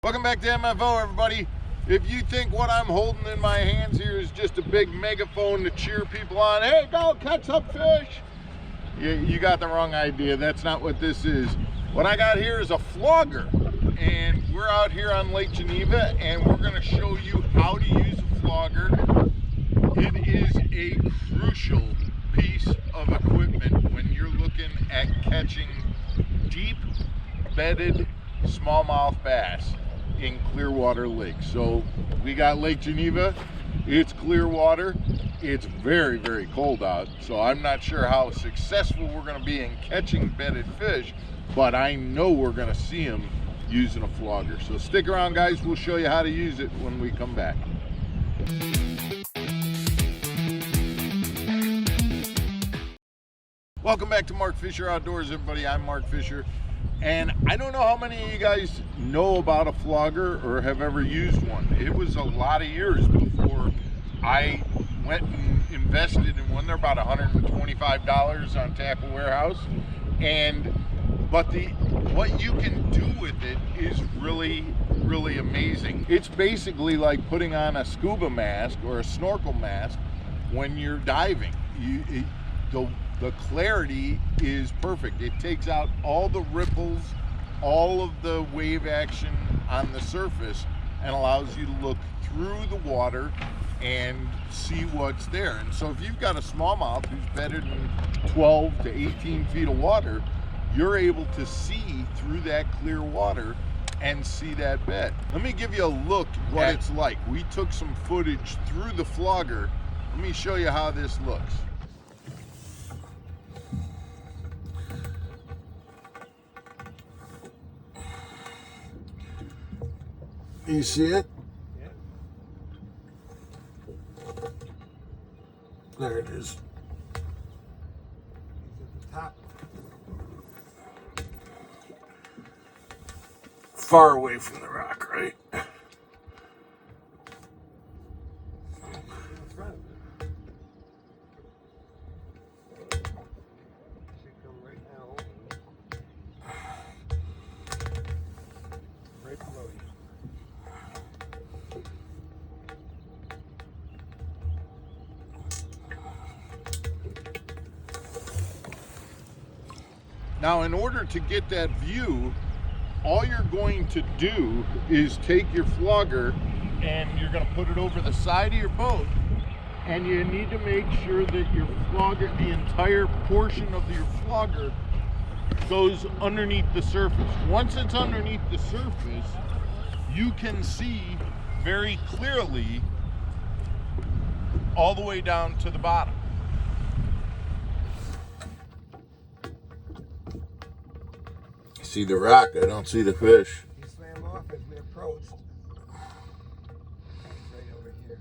Welcome back to MFO, everybody. If you think what I'm holding in my hands here is just a big megaphone to cheer people on, hey, go catch some fish, you got the wrong idea. That's not what this is. What I got here is a flogger, and we're out here on Lake Geneva, and we're going to show you how to use a flogger. It is a crucial piece of equipment when you're looking at catching deep bedded smallmouth bass in clear water lakes. So we got Lake Geneva, it's clear water, it's very, very cold out, so I'm not sure how successful we're going to be in catching bedded fish, but I know we're going to see them using a flogger. So stick around, guys, we'll show you how to use it when we come back. Welcome back to Mark Fisher Outdoors, everybody. I'm Mark Fisher. And I don't know how many of you guys know about a flogger or have ever used one. It was a lot of years before I went and invested in one. They're about $125 on Tackle Warehouse. But what you can do with it is really, really amazing. It's basically like putting on a scuba mask or a snorkel mask when you're diving. The clarity is perfect. It takes out all the ripples, all of the wave action on the surface, and allows you to look through the water and see what's there. And so if you've got a smallmouth who's bedded in 12 to 18 feet of water, you're able to see through that clear water and see that bed. Let me give you a look at what it's like. We took some footage through the flogger. Let me show you how this looks. You see it? Yeah. There it is. It's at the top. Far away from the rock, right? In front of it. Should come right now. Right below you. Now, in order to get that view, all you're going to do is take your flogger and you're going to put it over the side of your boat, and you need to make sure that your flogger, the entire portion of your flogger, goes underneath the surface. Once it's underneath the surface, you can see very clearly all the way down to the bottom. See the rock, I don't see the fish. He swam off as we approached. He's right over here.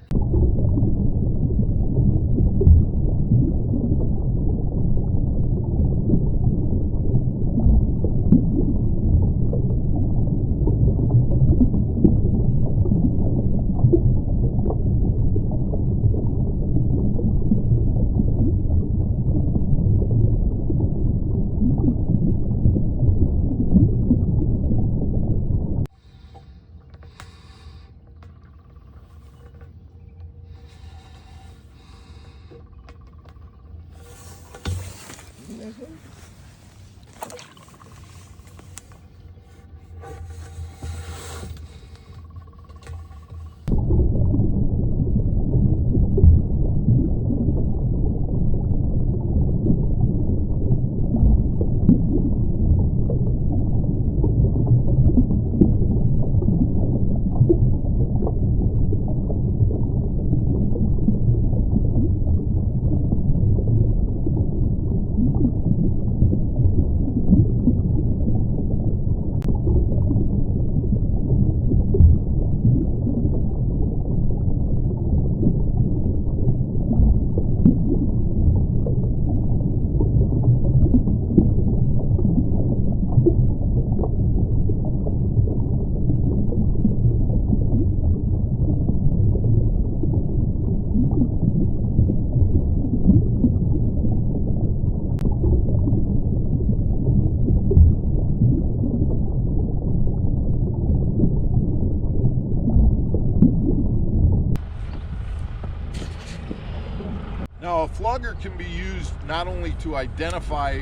Now, a flogger can be used not only to identify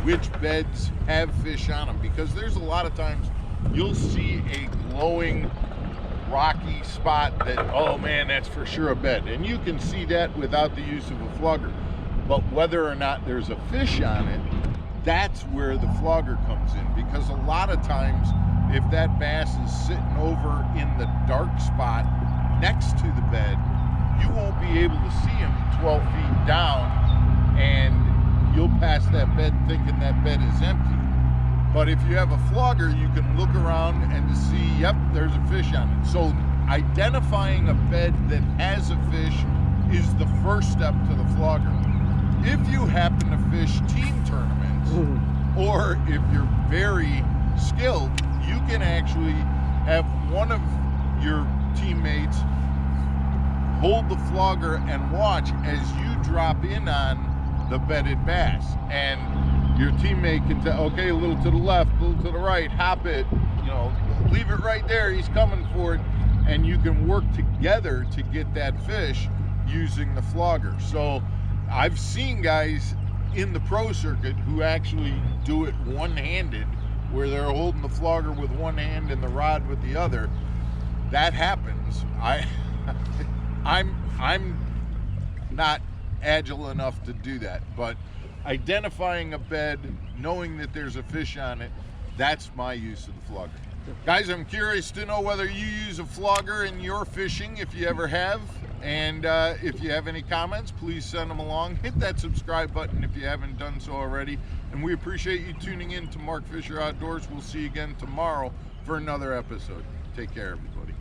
which beds have fish on them, because there's a lot of times you'll see a glowing rocky spot that, oh man, that's for sure a bed. And you can see that without the use of a flogger. But whether or not there's a fish on it, that's where the flogger comes in, because a lot of times if that bass is sitting over in the dark spot next to the bed, you won't be able to see him 12 feet down, and you'll pass that bed thinking that bed is empty. But if you have a flogger, you can look around and see, yep, there's a fish on it. So identifying a bed that has a fish is the first step to the flogger. If you happen to fish team tournaments, or if you're very skilled, you can actually have one of your teammates hold the flogger and watch as you drop in on the bedded bass. And your teammate can tell, okay, a little to the left, a little to the right, hop it, you know, leave it right there, he's coming for it. And you can work together to get that fish using the flogger. So I've seen guys in the pro circuit who actually do it one-handed, where they're holding the flogger with one hand and the rod with the other. That happens. I'm not agile enough to do that, but identifying a bed, knowing that there's a fish on it, that's my use of the flogger. Guys, I'm curious to know whether you use a flogger in your fishing, if you ever have. And if you have any comments, please send them along. Hit that subscribe button if you haven't done so already. And we appreciate you tuning in to Mark Fisher Outdoors. We'll see you again tomorrow for another episode. Take care, everybody.